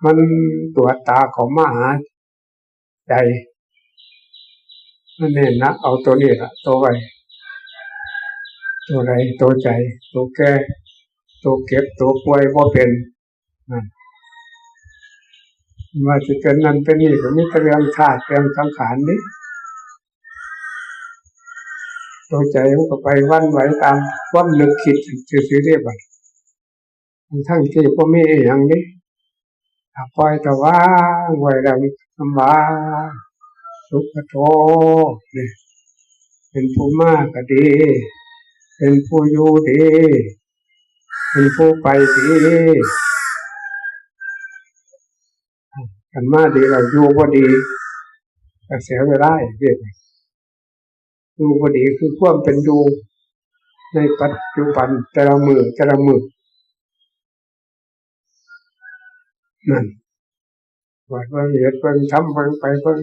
มันตัวตาของมหาใจนั่นเองนะเอาตัวนี้ละตัวไว้ตัวใดตัวใจตัวแก่ตัวเก็บตัวป่วยบ่เป็นนั่นว่าจะเกิดนั้นเป็นนี่ก็มีแต่เรื่องธาตุเรื่องสังขารนี้ตัวใจมันก็ไปวันไหวตามความนึกคิดซื่อๆเรียบทั้งที่ก็มีอย่างนี้ปล่อยแต่ว่างไว้แล้วสบายสุขโตนี่เป็นผู้มากก็ดีเป็นผู้อยู่ดีเป็นผู้ไปดีกันมาดีเราอยู่ก็ดีแต่เสียเวลาเรียกอยู่ก็ดีคือความเป็นอยู่ในปัจจุบันแต่ละมือนั่นว่าเบิ่งเหตุเบิ่งทำเบิ่งไปเบิ่ง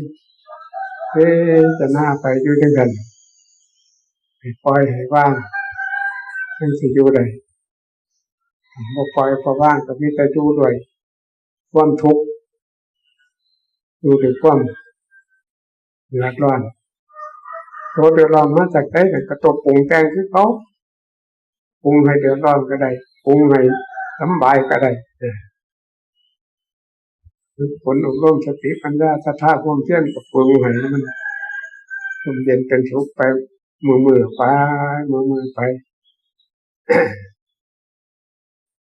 จะน่าไปอยู่ด้วยกันให้ปล่อยให้ว่างมันสิอยู่ได้บ่ปล่อยพอว่างก็มีแต่อยู่ด้วยความทุกข์อยู่ด้วยความเดือดร้อนตัวเดือดร้อนมาจากไหนก็ตัวปรุงแต่งคือเขาปรุงให้เดือดร้อนก็ได้ปรุงให้สบายก็ได้ผลอบรมสติปัญญาศรัทธาความเพียรกับปรุงให้มันเย็นเป็นสุขไปมือไป